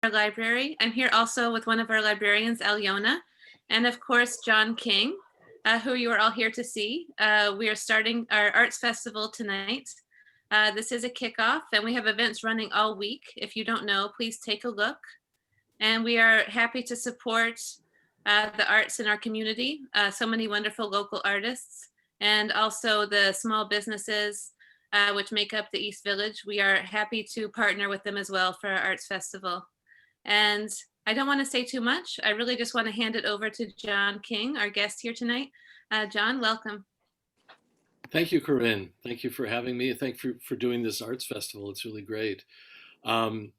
our library. I'm here also with one of our librarians, Alyona, and of course, John King, who you are all here to see. We are starting our arts festival tonight. This is a kickoff, and we have events running all week. If you don't know, please take a look. And we are happy to support the arts in our community, so many wonderful local artists, and also the small businesses which make up the East Village. We are happy to partner with them as well for our arts festival. And I don't want to say too much. I really just want to hand it over to John King, our guest here tonight. John, welcome. Thank you, Corinne. Thank you for having me. Thank you for doing this arts festival. It's really great. Um,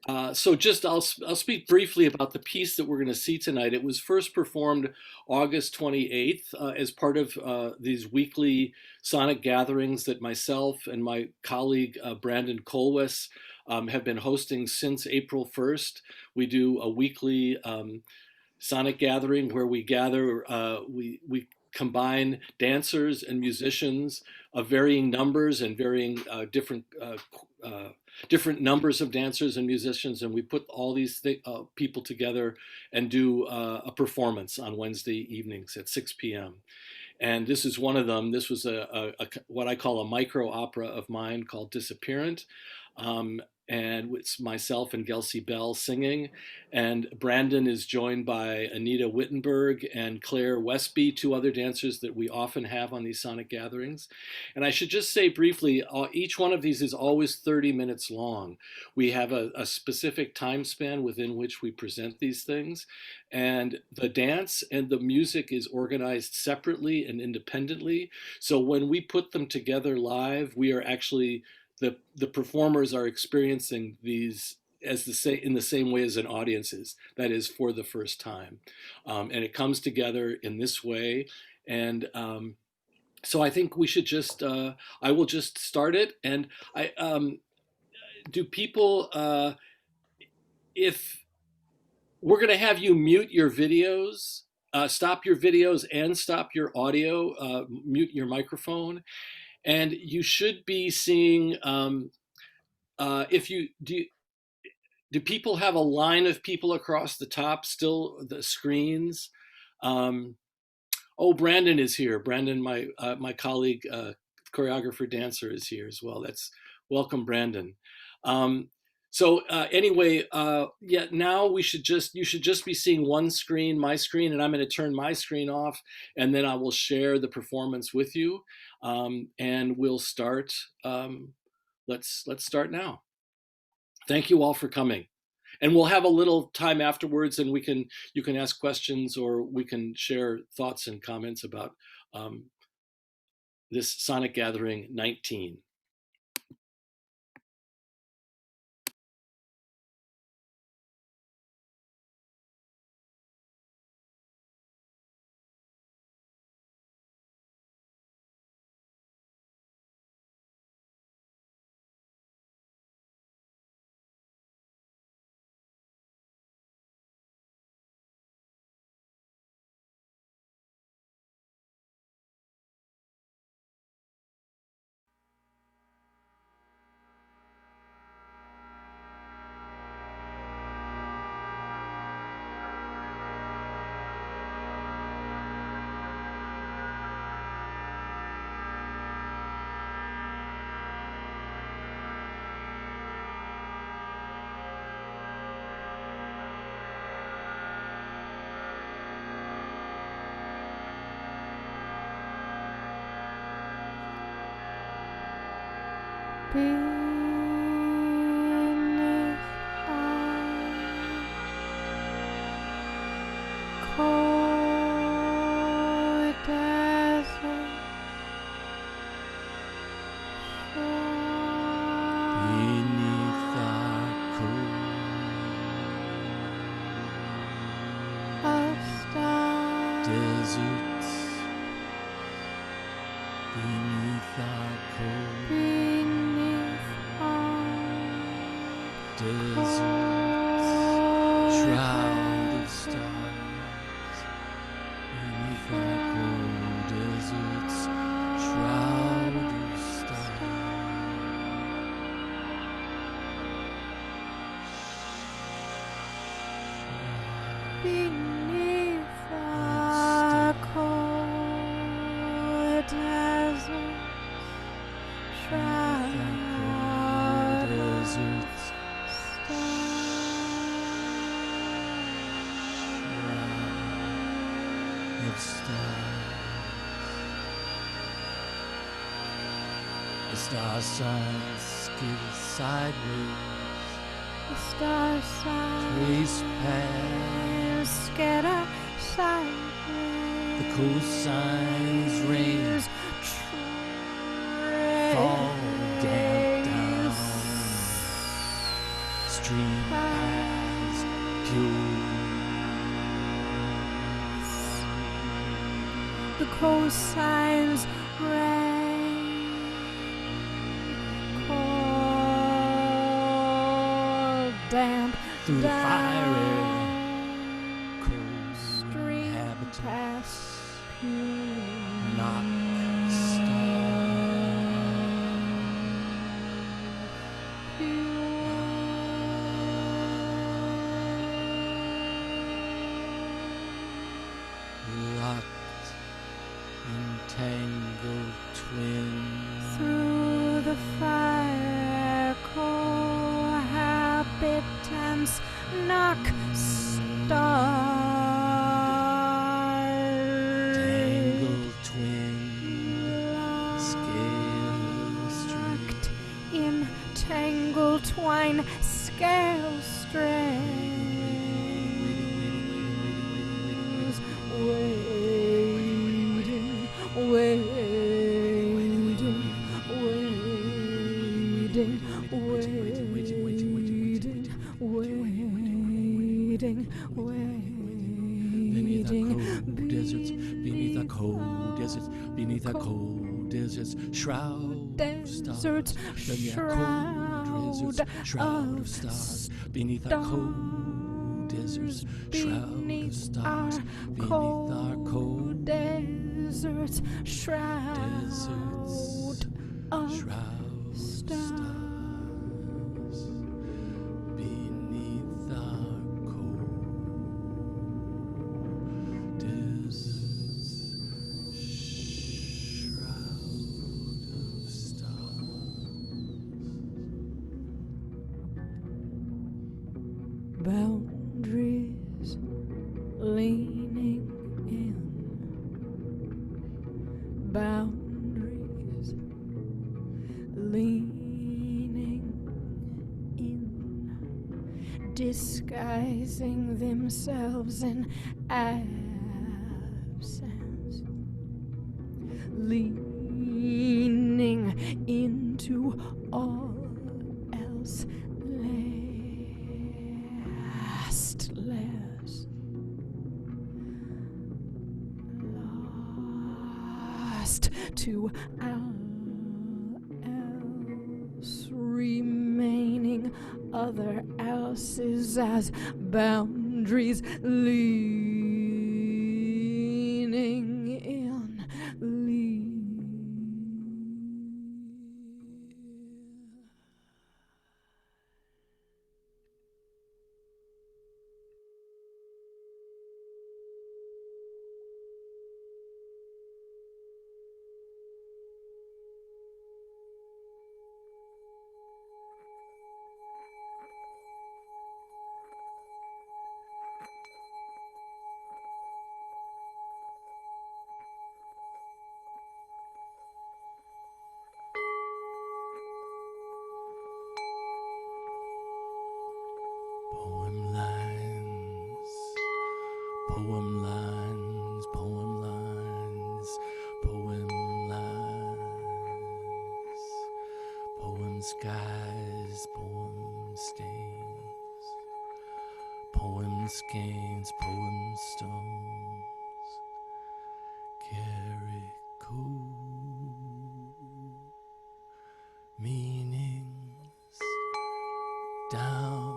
I'll speak briefly about the piece that we're going to see tonight. It was first performed August 28th as part of these weekly sonic gatherings that myself and my colleague Brandon Colwes have been hosting since April 1st. We do a weekly sonic gathering where we gather, we combine dancers and musicians of varying numbers and varying different numbers of dancers and musicians, and we put all these people together and do a performance on Wednesday evenings at 6 p.m. And this is one of them. This was what I call a micro opera of mine called Disappearant. And it's myself and Gelsey Bell singing. And Brandon is joined by Anita Wittenberg and Claire Westby, two other dancers that we often have on these sonic gatherings. And I should just say briefly, each one of these is always 30 minutes long. We have a specific time span within which we present these things. And the dance and the music is organized separately and independently. So when we put them together live, we are actually the performers are experiencing these in the same way as an audience is, that is, for the first time. And it comes together in this way. And so I think we should I will just start it. And do people, if we're going to have you mute your videos, stop your videos and stop your audio, mute your microphone. And you should be seeing, if you do people have a line of people across the top still, the screens? Oh, Brandon is here. Brandon, my colleague, choreographer, dancer is here as well. Welcome, Brandon. Anyway, yeah, now you should just be seeing one screen, my screen, and I'm going to turn my screen off, and then I will share the performance with you, and we'll start. Let's start now. Thank you all for coming, and we'll have a little time afterwards, and you can ask questions or we can share thoughts and comments about this Sonic Gathering 19. beneath the cold desert, shroud of stars. The star signs skid sideways. the star signs Trace past scatter sideways. the cosigns rain. Fall down. Stream past pure. The cosigns rain. Cold, damp, Through the down. fiery cold Stream inhabitants. past pure. Knock stars. Locked, entangled twins. Through the fire, cohabitants knock stars. Tangled twin, scale Locked string. in tangled twine, scale strings. Waiting, waiting, waiting, Beneath the cold deserts, beneath the cold deserts, shroud of stars. Beneath the cold deserts, shroud of stars. Beneath the cold deserts, shroud of stars. Beneath our cold deserts, shroud deserts, of shroud of stars. Beneath our cold deserts, shroud of stars. Boundaries leaning in. Boundaries leaning in, disguising themselves in absence, leaning into all else lastless. Lost to all else, remaining other else's as boundaries leaning in. Poem lines, poem lines, poem lines, poem lines, poem skies, poem stains, poem skeins, poem stones, carry cool meanings downward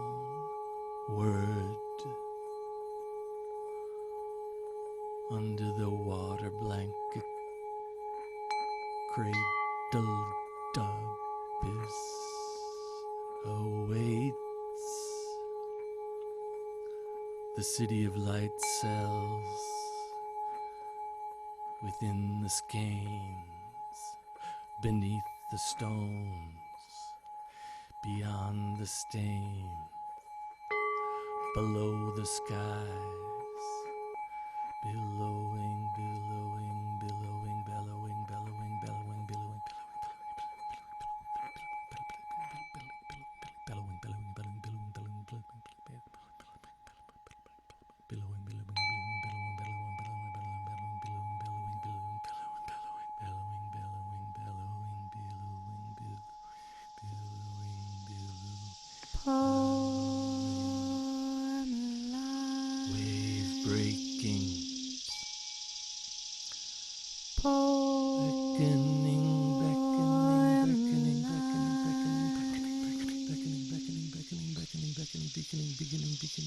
under the water blanket, cradled abyss awaits The city of light cells within the skeins, beneath the stones, beyond the stain, below the skies, billowing, billowing, billowing, bellowing, bellowing, bellowing, billowing, bellowing, bellowing, bellowing, bellowing, bellowing, bellowing, wave breaking, beckoning, beckoning, beckoning, beckoning, beckoning, beckoning, beckoning, beckoning, beckoning, beckoning, beginning, beginning,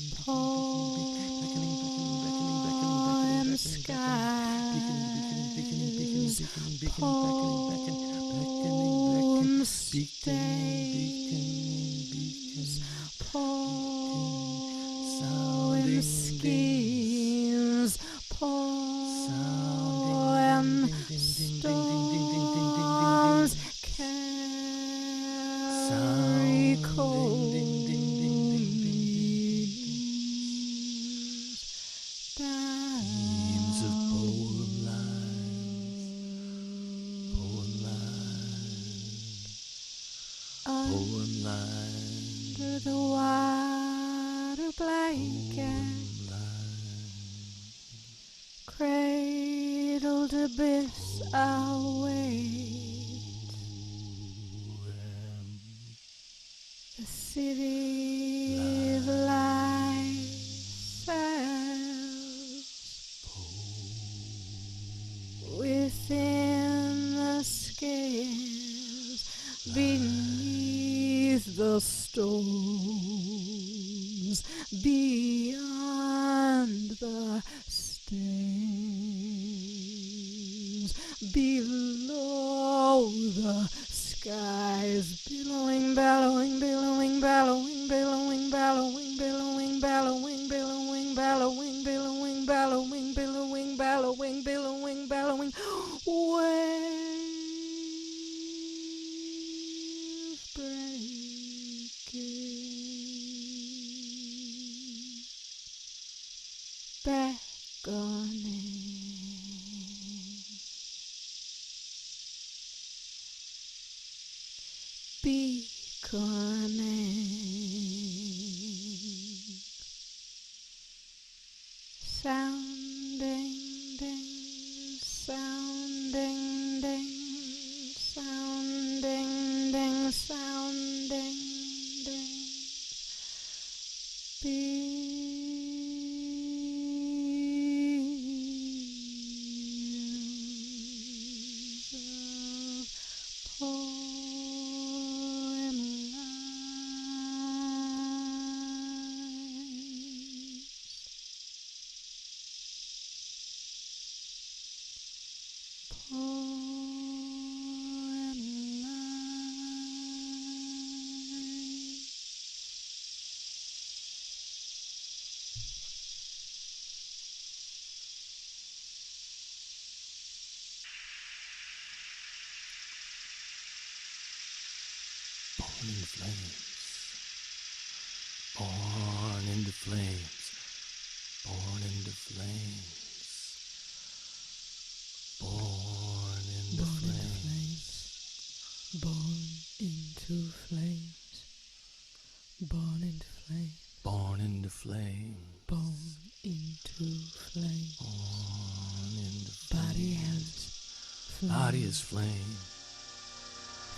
under the water blanket, cradled abyss await. The city of light cells within the scales, beneath the stones, beyond the stains, below the skies, billowing, bellowing, billowing, bellowing, billowing, bellowing, billowing, bellowing, billowing, bellowing, billowing, bellowing, billowing, bellowing, billowing, bellowing, wave breaking, beckoning, beaconing, sounding, ding, sounding, ding, sounding, ding, sounding, ding, beams of poem lines, poem lines. born in flames, born into flames, born into flames, born into flames, Born into flames, born into flames, born into flames, born into flames, born into body flames. has flame, Body is flame,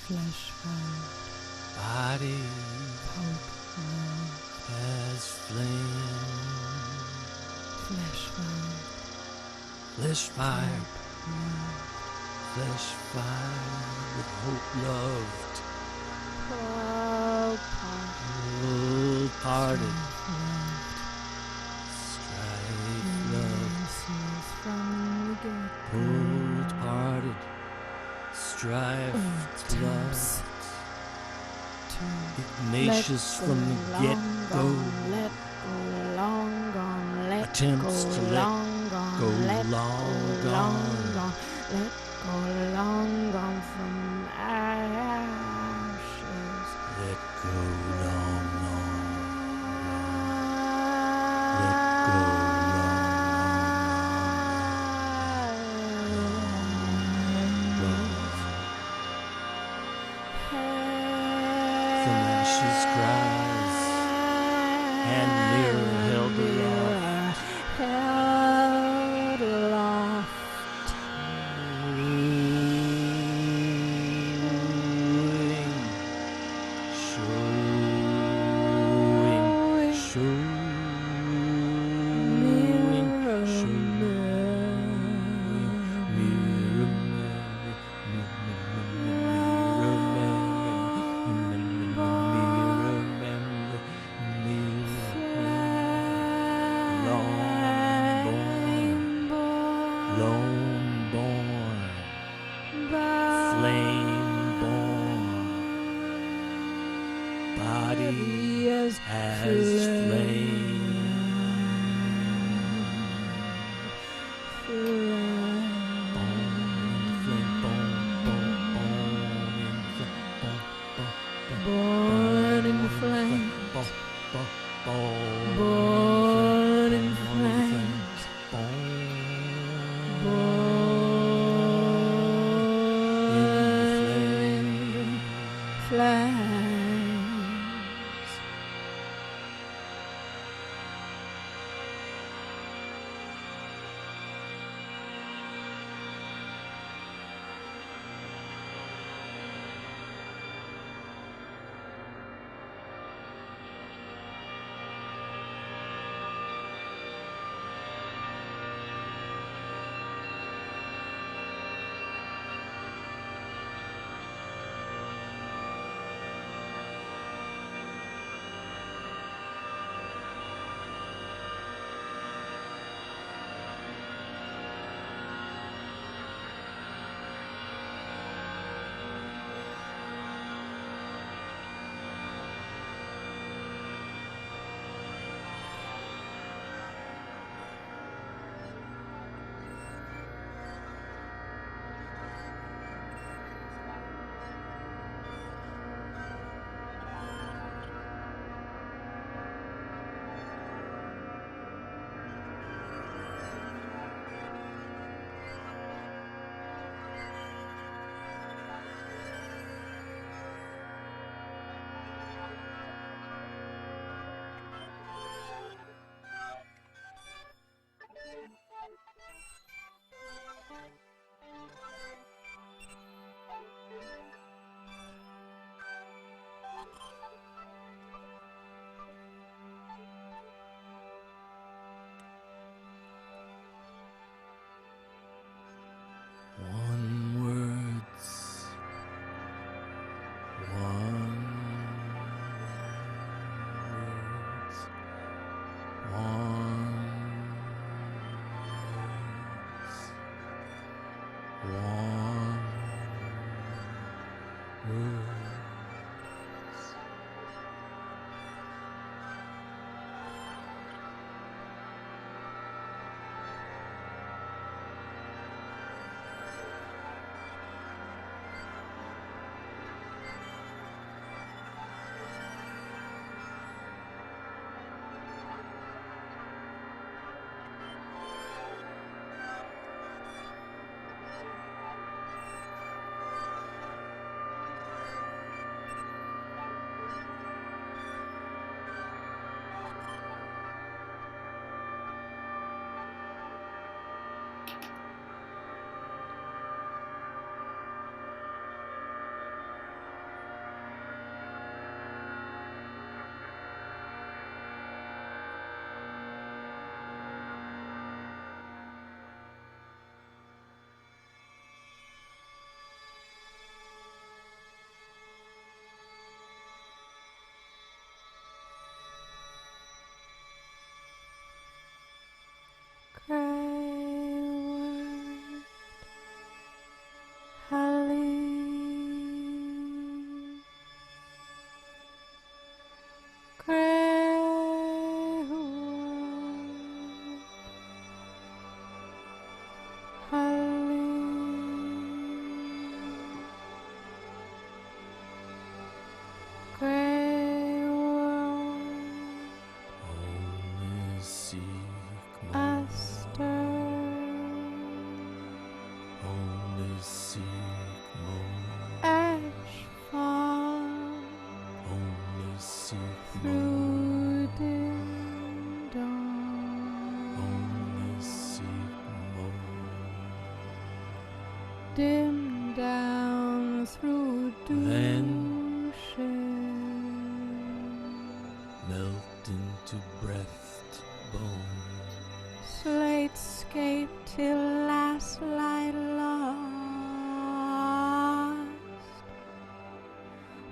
flesh fire, body hope, love, has flame, flesh fire, flesh fire, hope, love, flesh fire with hope loved, hope, parted, strife, strife loved, innocence from the get-go, cold parted, strife loved, Ignatius from the get-go, let go, long gone, attempts to let go long gone. Let go long gone from ashes. Let go long, long. Let go long, from ashes cries and mirror held aloft. Held aloft. Body as flame. Born in flames. Born in flames. Born in flames. seek more. Aster. Only seek more. Ash fall Only seek through more. dim dawn. Only seek more. Dim down through Then douches. melt into breathed bone. Slate scape till last light lost.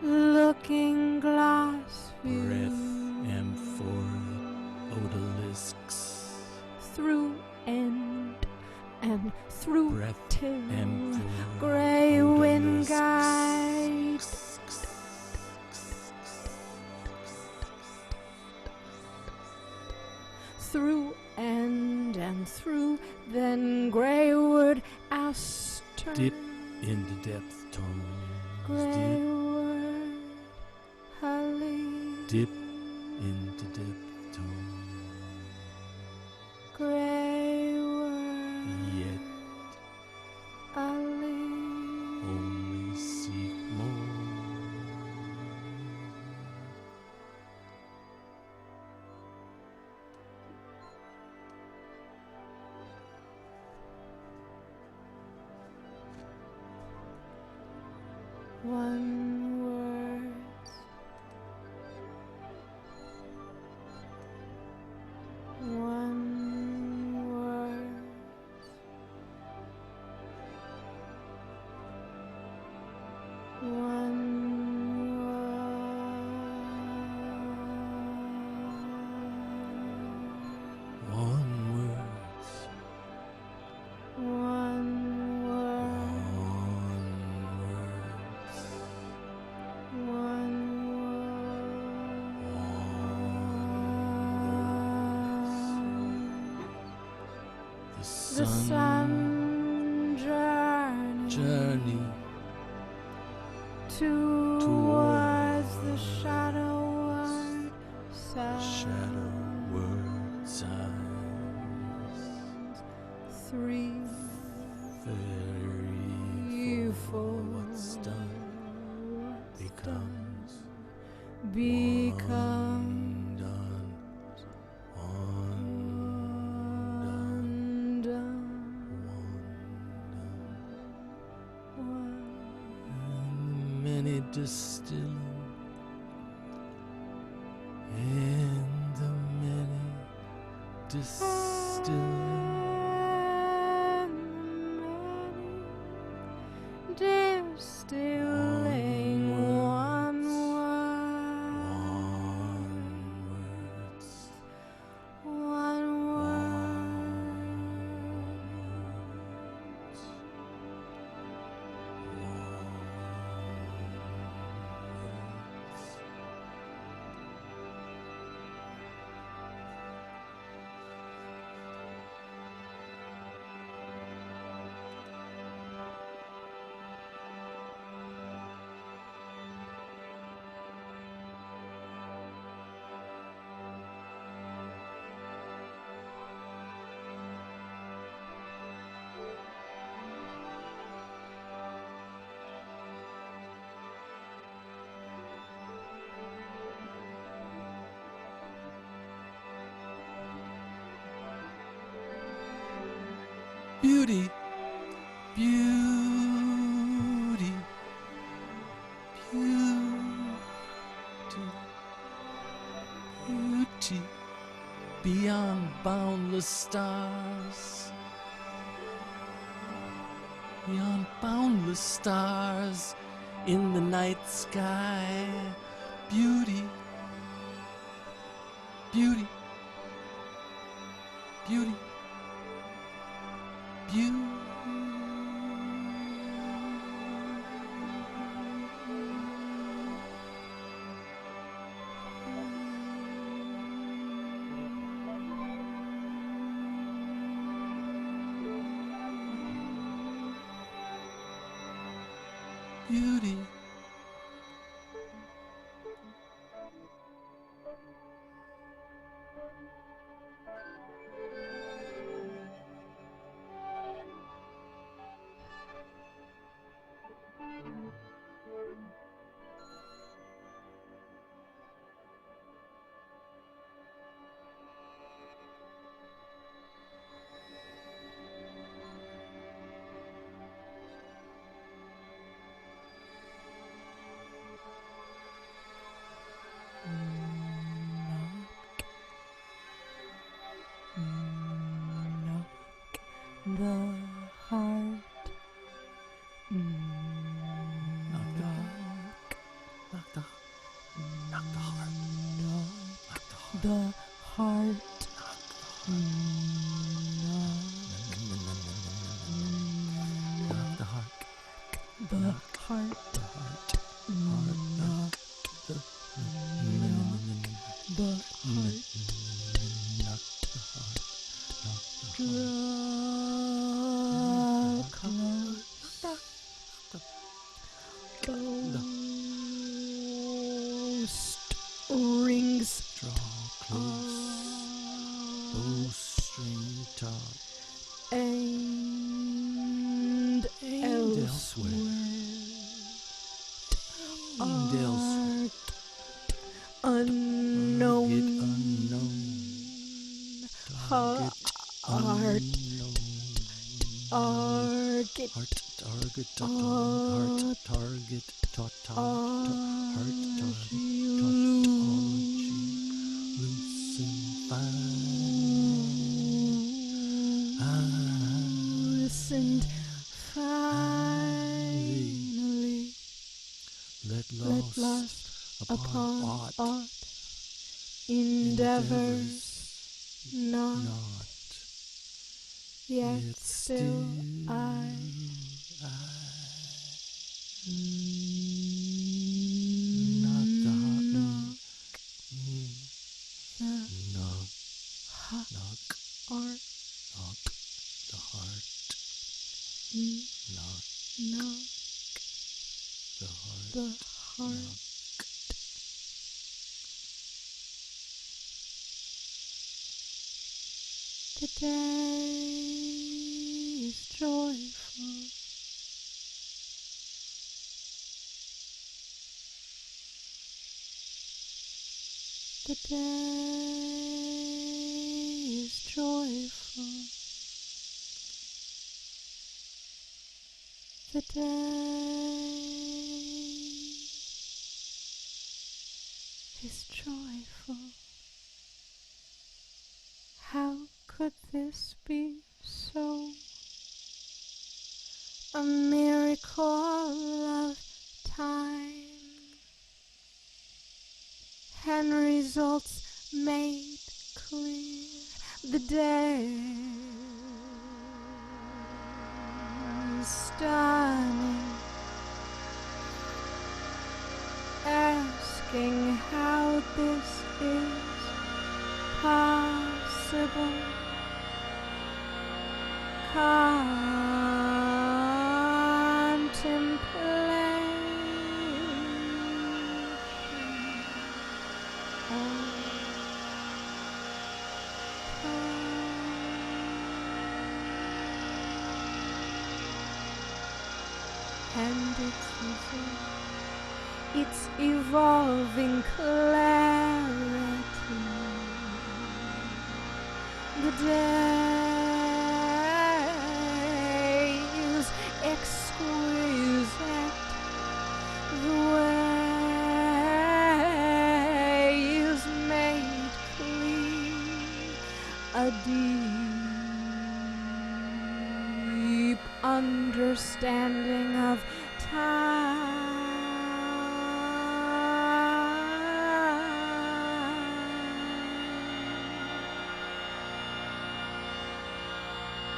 Looking glass Breath view amphorid odalisks. through end and through Breath till amphorid gray wind odalisks. guide. Through end and through, then greywood aster. Dip into depth tones. Greywood holly. Dip into depth tones. Greywood Yet holly. only seek more. One word. One word. One words. One word. One words. The sun journey towards the shadowward side. shadowward signs. Three Very for what's done becomes become undone. undone. Many distilling and the many distilling. Distilling one Words. word. Beauty, beauty, beauty, beauty, beyond boundless stars, beyond boundless stars in the night sky. Beauty, beauty, beauty. Beauty. The heart. Knock the heart. Knock the heart. Knock The heart. Knock the heart. The heart. The heart. Knock the The heart. heart. Knock the heart. Knock the heart. Draw close. Ghost rings. Draw close. Bowstring taut. And elsewhere. And elsewhere. Unknown. Target unknown. Heart. Unknown. Target. Heart target heart target heart target loosen fine. Listened finally. Let Let lost lost upon aught aught endeavors not yet still I knock the heart knock knock heart knock the heart knock knock the heart the heart. The day is joyful. The day is joyful. The day is joyful. How could this be so? A miracle of time and results made clear. The day is stunning, asking how this is possible. And it's evolving clarity. The day is exquisite. The way is made clear. A deep understanding of time.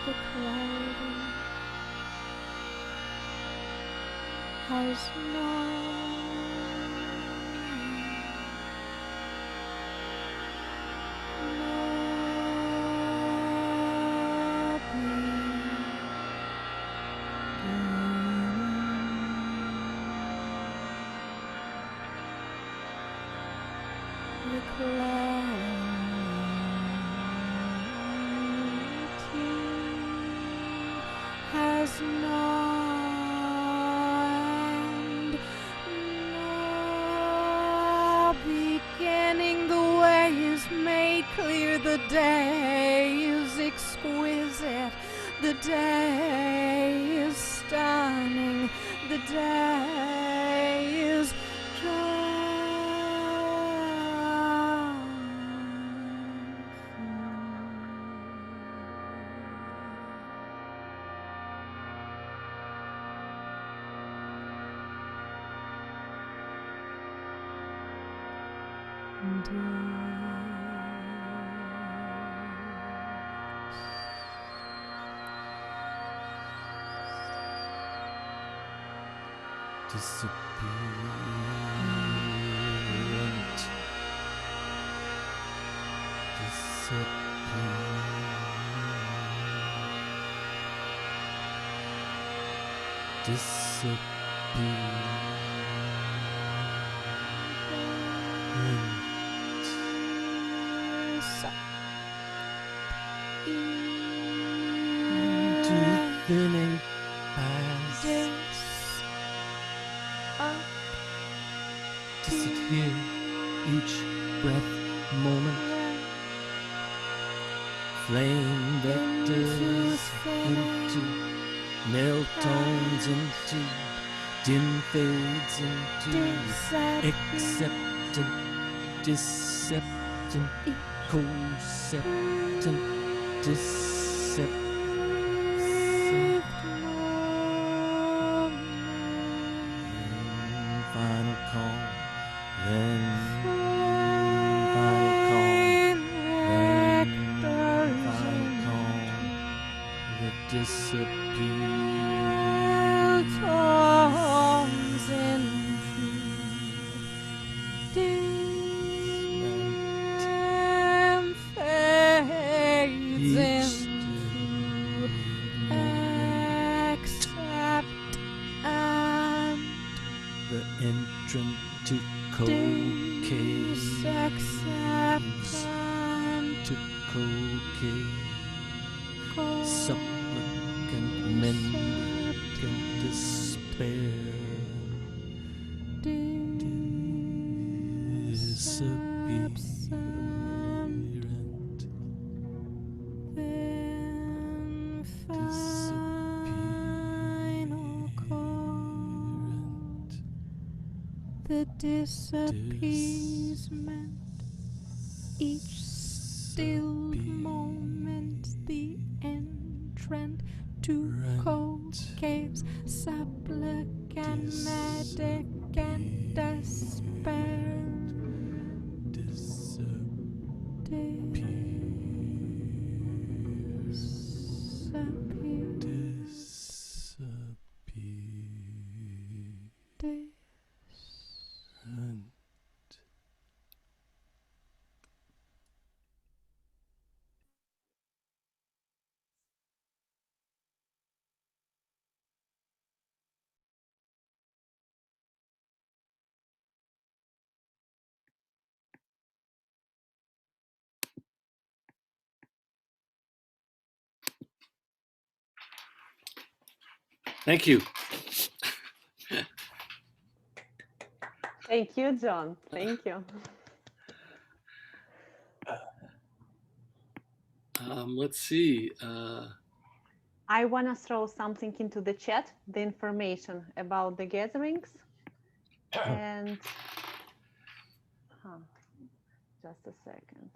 The clarity has no the clouds and now beginning the way is made clear, the day is exquisite, the day is stunning, the day is Thinning past, disappear each breath, moment, flame vectors into melt tones, into dim fades, into acceptant, deceptant, co-septant, deceptant. Final call, then final call, then final call that disappears. tones into dim fades into accept and The entrant to cocaine, acceptance, to cocaine, supplicant, mendicant, despair, disappearant, then final call, the disappeasement, each still moment, the entrant to cold caves, supplicant, medicant, despair, Thank you. Thank you, John. Thank you. Let's see. I want to throw something into the chat, the information about the gatherings. And just a second.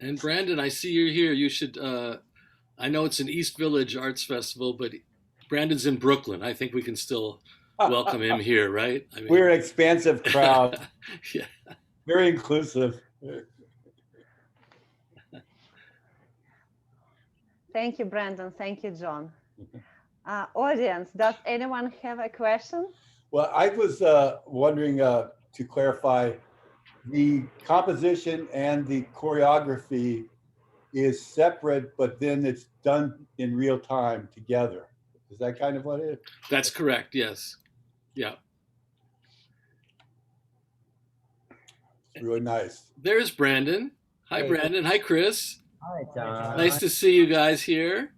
And Brandon, I see you're here. You should, I know it's an East Village Arts Festival, but Brandon's in Brooklyn. I think we can still welcome him here, right? I mean, we're an expansive crowd. Yeah. Very inclusive. Thank you, Brandon. Thank you, John. Audience, does anyone have a question? Well, I was wondering to clarify, the composition and the choreography is separate, but then it's done in real time together. Is that kind of what it is? That's correct. Yes. Yeah. It's really nice. There's Brandon. Hi, Hey. Brandon. Hi, Chris. Hi, John. Nice to see you guys here.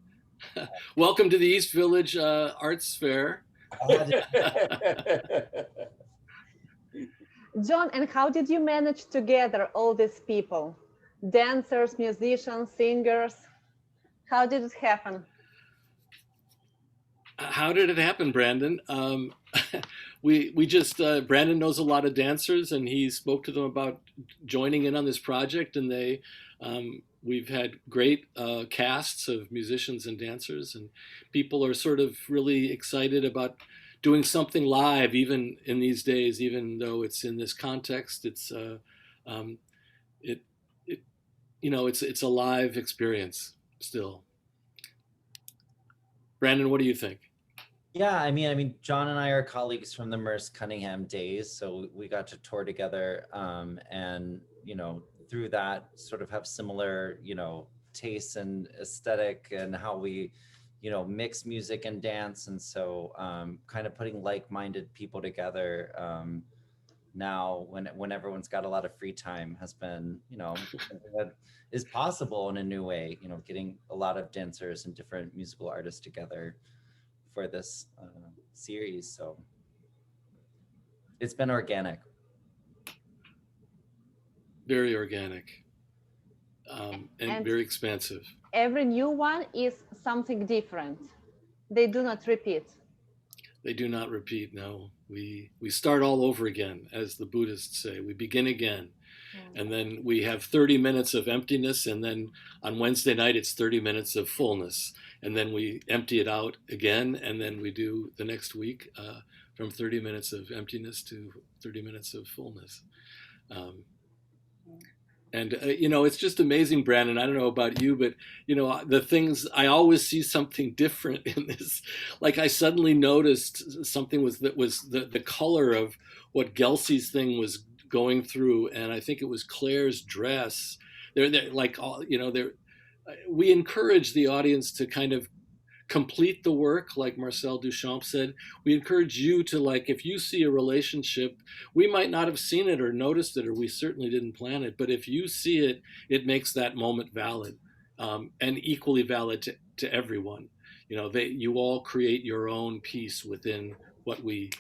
Welcome to the East Village Arts Fair. John, and how did you manage to gather all these people? Dancers, musicians, singers? How did it happen? How did it happen, Brandon? We just Brandon knows a lot of dancers, and he spoke to them about joining in on this project, and we've had great casts of musicians and dancers, and people are sort of really excited about doing something live, even in these days, even though it's in this context. It's it's a live experience still. Brandon, what do you think? Yeah, I mean, John and I are colleagues from the Merce Cunningham days, so we got to tour together, and through that sort of have similar tastes and aesthetic and how we mix music and dance, and so kind of putting like-minded people together now when everyone's got a lot of free time has been something that is possible in a new way, getting a lot of dancers and different musical artists together for this series. So it's been organic. Very organic, and very expansive. Every new one is something different. They do not repeat. They do not repeat, no. We start all over again, as the Buddhists say. We begin again. And then we have 30 minutes of emptiness, and then on Wednesday night it's 30 minutes of fullness. And then we empty it out again, and then we do the next week from 30 minutes of emptiness to 30 minutes of fullness. It's just amazing, Brandon. I don't know about you, but the things, I always see something different in this. Like I suddenly noticed something that was the color of what Gelsey's thing was going through, and I think it was Claire's dress. They're like all, we encourage the audience to kind of complete the work, like Marcel Duchamp said. We encourage you to, like, if you see a relationship, we might not have seen it or noticed it, or we certainly didn't plan it, but if you see it, it makes that moment valid, and equally valid to everyone. You all create your own piece within what we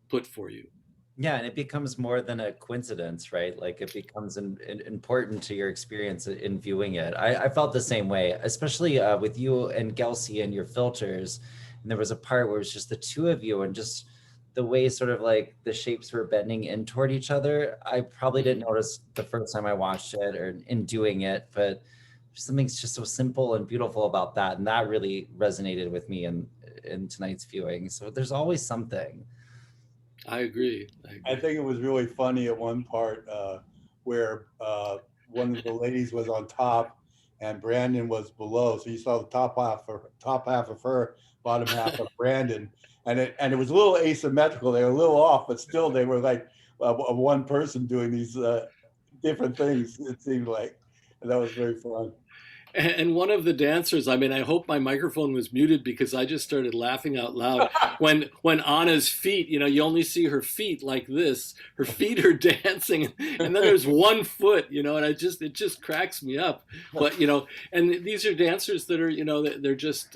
put for you. Yeah, and it becomes more than a coincidence, right? Like it becomes important to your experience in viewing it. I felt the same way, especially with you and Gelsey and your filters. And there was a part where it was just the two of you, and just the way sort of like the shapes were bending in toward each other. I probably didn't notice the first time I watched it or in doing it, but something's just so simple and beautiful about that. And that really resonated with me in tonight's viewing. So there's always something. I agree. I think it was really funny at one part where one of the ladies was on top and Brandon was below. So you saw the top half of her, bottom half of Brandon, and it was a little asymmetrical. They were a little off, but still they were like one person doing these different things. It seemed like, and that was very fun. And one of the dancers, I mean, I hope my microphone was muted because I just started laughing out loud when Anna's feet, you only see her feet like this. Her feet are dancing, and then there's one foot, and it just cracks me up. But and these are dancers that are, they're just,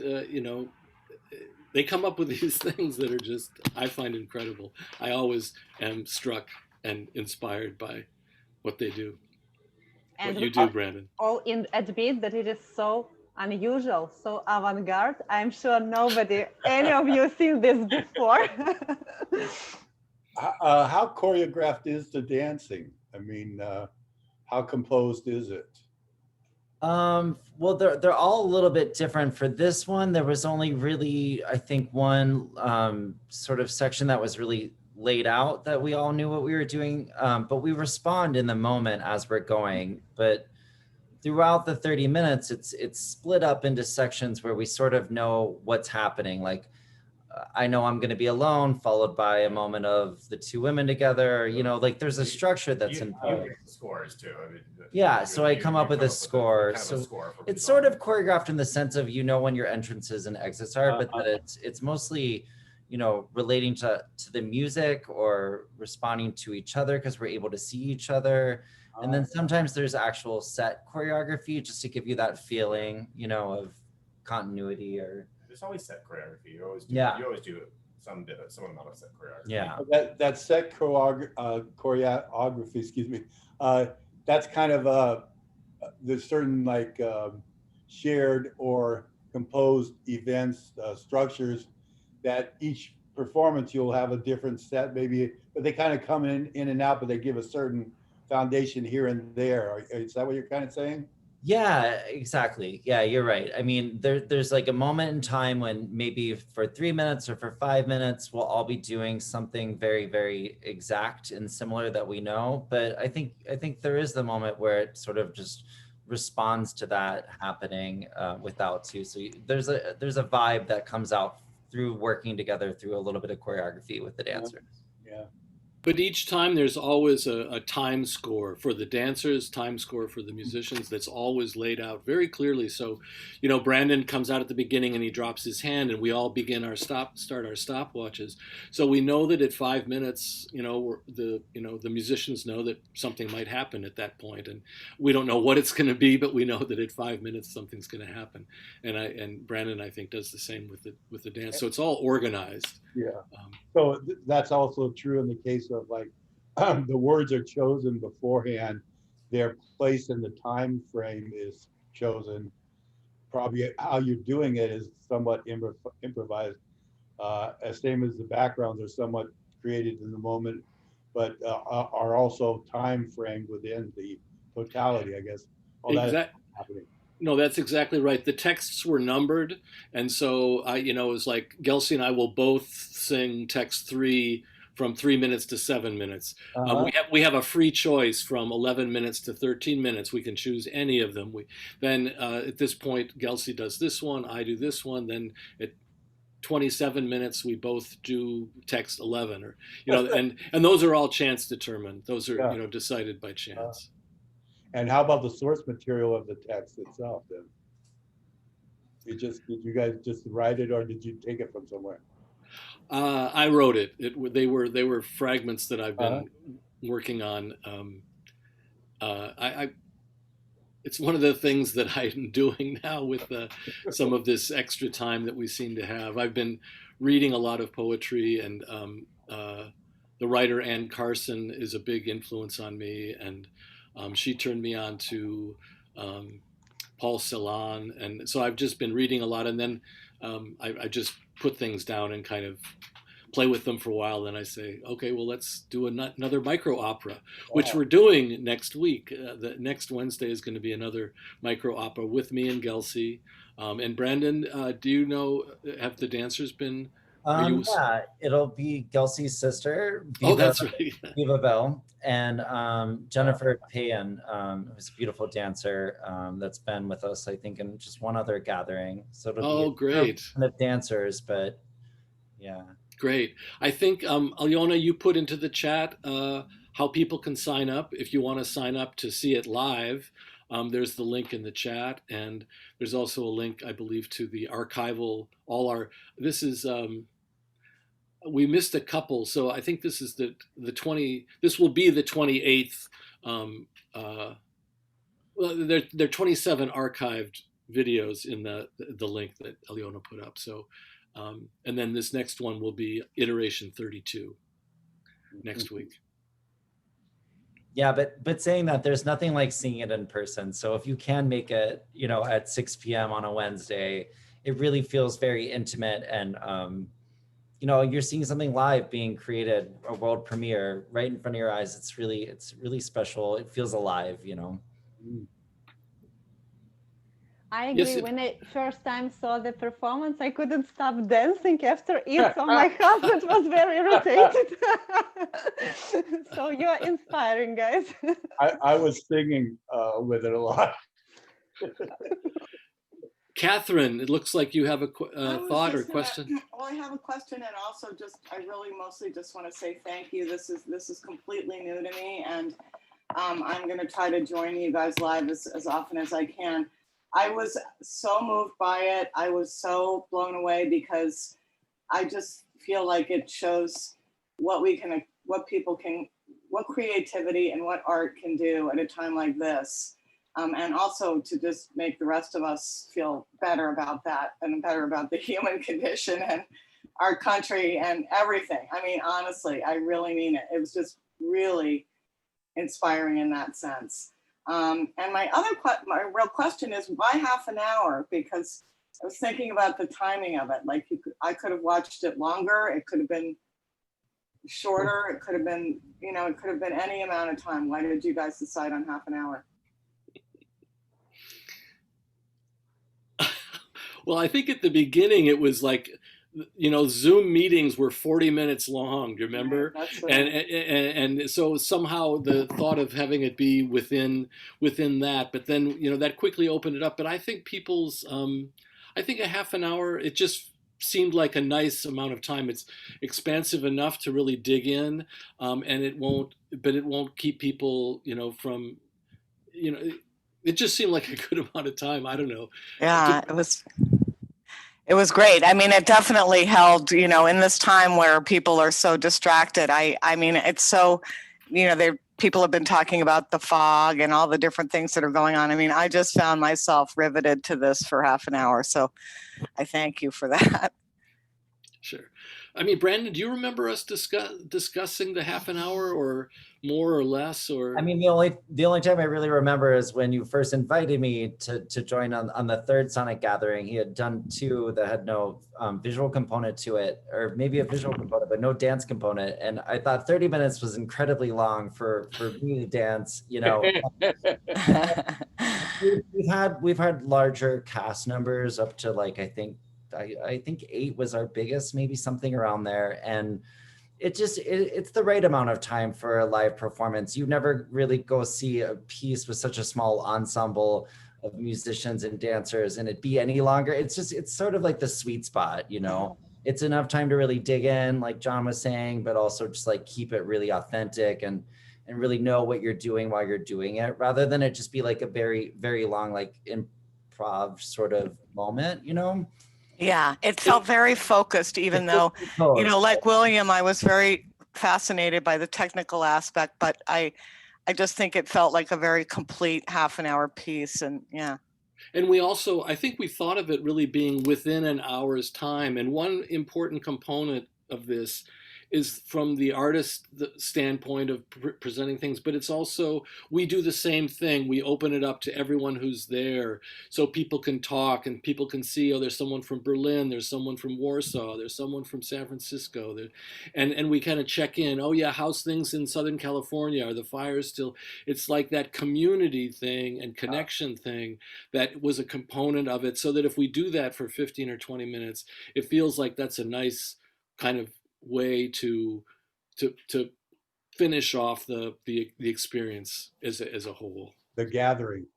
they come up with these things that are just, I find incredible. I always am struck and inspired by what they do. And what you do, Brandon. All admit that it is so unusual, so avant-garde. I'm sure any of you seen this before. How choreographed is the dancing? I mean, how composed is it? Well, they're all a little bit different. For this one, there was only really, I think, one sort of section that was really laid out that we all knew what we were doing, but we respond in the moment as we're going. But throughout the 30 minutes, it's split up into sections where we sort of know what's happening. Like I know I'm going to be alone, followed by a moment of the two women together. Like there's a structure that's in place. You pick the scores too. I mean, yeah, so I come up with a score. So it's sort of choreographed in the sense of when your entrances and exits are, but that it's mostly relating to the music or responding to each other because we're able to see each other. And then sometimes there's actual set choreography just to give you that feeling, you know, of continuity or. There's always set choreography. You always do some amount of set choreography. Yeah. That set choreography, excuse me, that's kind of there's certain like shared or composed events, structures that each performance you'll have a different set maybe, but they kind of come in and out, but they give a certain foundation here and there. Is that what you're kind of saying? Yeah, exactly. Yeah, you're right. I mean, there's like a moment in time when maybe for 3 minutes or for 5 minutes, we'll all be doing something very, very exact and similar that we know. But I think there is the moment where it sort of just responds to that happening without to. So there's a vibe that comes out through working together through a little bit of choreography with the dancers. Yeah. But each time there's always a time score for the dancers, time score for the musicians that's always laid out very clearly. So, you know, Brandon comes out at the beginning and he drops his hand and we all begin our start our stopwatches. So we know that at 5 minutes, the musicians know that something might happen at that point, and we don't know what it's going to be, but we know that at 5 minutes something's going to happen. And Brandon, I think, does the same with the dance. So it's all organized. Yeah. So that's also true in the case of like the words are chosen beforehand, their place in the time frame is chosen. Probably how you're doing it is somewhat improvised. Same as the backgrounds are somewhat created in the moment, but are also time framed within the totality, I guess. All that happening. No, that's exactly right. The texts were numbered, and so it was like Gelsey and I will both sing text 3 from 3 minutes to 7 minutes. We have a free choice from 11 minutes to 13 minutes. We can choose any of them. Then at this point, Gelsey does this one, I do this one. Then at 27 minutes, we both do text 11, or and those are all chance determined. Those are decided by chance. And how about the source material of the text itself then? Did you guys just write it, or did you take it from somewhere? I wrote it. They were fragments that I've been working on. It's one of the things that I'm doing now with some of this extra time that we seem to have. I've been reading a lot of poetry, and the writer Anne Carson is a big influence on me, and she turned me on to Paul Celan, and so I've just been reading a lot, and then I just put things down and kind of play with them for a while. Then I say, okay, well, let's do another micro opera, which we're doing next week. The next Wednesday is going to be another micro opera with me and Gelsey. And Brandon, do you know, have the dancers been? Yeah, it'll be Gelsey's sister, that's right. Viva Bell, and Jennifer Payan, who's a beautiful dancer that's been with us, I think, in just one other gathering. So it'll be great. Of dancers, but yeah. Great. I think, Alyona, you put into the chat how people can sign up. If you want to sign up to see it live, there's the link in the chat. And there's also a link, I believe, to the archival. This is, we missed a couple. So I think this is this will be the 28th. Well, there are 27 archived videos in the link that Alyona put up. So, and then this next one will be iteration 32 next week. Yeah, but saying that, there's nothing like seeing it in person. So if you can make it, at 6 p.m. on a Wednesday, it really feels very intimate, and you're seeing something live being created, a world premiere right in front of your eyes. It's really special. It feels alive, I agree. When I first time saw the performance, I couldn't stop dancing after it. So my husband was very irritated. So you're inspiring, guys. I was singing with it a lot. Catherine, it looks like you have a thought or question. Well, I have a question, and also I really mostly just want to say thank you. This is completely new to me, and I'm going to try to join you guys live as often as I can. I was so moved by it. I was so blown away, because I just feel like it shows what what creativity and what art can do at a time like this. And also to just make the rest of us feel better about that and better about the human condition and our country and everything. I mean, honestly, I really mean it. It was just really inspiring in that sense. And my real question is, why half an hour? Because I was thinking about the timing of it. Like I could have watched it longer. It could have been shorter. It could have been, it could have been any amount of time. Why did you guys decide on half an hour? Well, I think at the beginning it was like, Zoom meetings were 40 minutes long. Do you remember? Right, and so somehow the thought of having it be within that, but then that quickly opened it up. But I think I think a half an hour, it just seemed like a nice amount of time. It's expansive enough to really dig in, and it won't keep people, from, it just seemed like a good amount of time. I don't know. Yeah, it was great. I mean, it definitely held, in this time where people are so distracted. I mean, it's so, people have been talking about the fog and all the different things that are going on. I mean, I just found myself riveted to this for half an hour. So I thank you for that. Sure. I mean, Brandon, do you remember us discussing the half an hour or more or less? Or I mean, the only time I really remember is when you first invited me to join on the third Sonic Gathering. He had done 2 that had no visual component to it, or maybe a visual component, but no dance component. And I thought 30 minutes was incredibly long for me to dance. We've had larger cast numbers up to like I think 8 was our biggest, maybe something around there. And it's the right amount of time for a live performance. You never really go see a piece with such a small ensemble of musicians and dancers and it be any longer. It's sort of like the sweet spot, It's enough time to really dig in, like John was saying, but also just like keep it really authentic and really know what you're doing while you're doing it, rather than it just be like a very, very long, like improv sort of moment, Yeah, it felt very focused, even though, like William, I was very fascinated by the technical aspect, but I just think it felt like a very complete half an hour piece. And yeah. And I think we thought of it really being within an hour's time. And one important component of this is from the artist standpoint of presenting things, but it's also, we do the same thing. We open it up to everyone who's there so people can talk and people can see, oh, there's someone from Berlin, there's someone from Warsaw, there's someone from San Francisco. And we kind of check in, oh yeah, how's things in Southern California? Are the fires still? It's like that community thing and connection thing that was a component of it, so that if we do that for 15 or 20 minutes, it feels like that's a nice kind of way to finish off the experience as a whole. The gathering.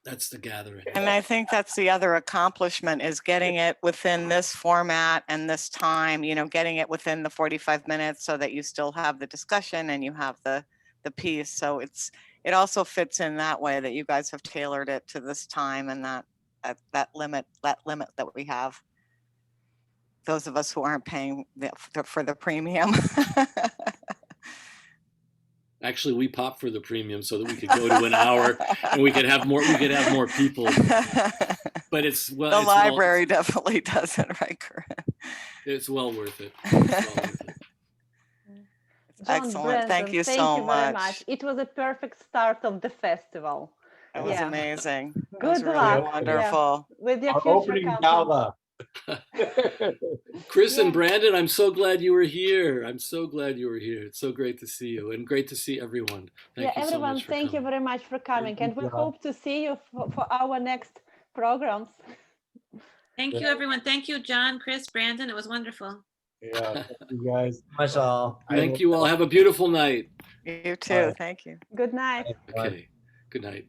That's the gathering. And I think that's the other accomplishment, is getting it within this format and this time, getting it within the 45 minutes so that you still have the discussion and you have the piece. So it also fits in that way, that you guys have tailored it to this time and that limit that we have. Those of us who aren't paying for the premium. Actually, we popped for the premium so that we could go to an hour and we could have more people. But the library definitely doesn't, right, Corinne? It's well worth it. Excellent. Brandon, thank you so Thank you very much. much. It was a perfect start of the festival. It was amazing. Good really luck. Wonderful. Yeah. With your Our future opening company. gala. Chris and Brandon, I'm so glad you were here. It's so great to see you and great to see everyone. Thank you everyone, so much for thank you coming. very much for coming. And we hope to see you for our next programs. Thank you, everyone. Thank you, John, Chris, Brandon. It was wonderful. Yeah, thank you guys. Much all. Thank you all. Have a beautiful night. You too. Thank you. Good night. Okay. Good night.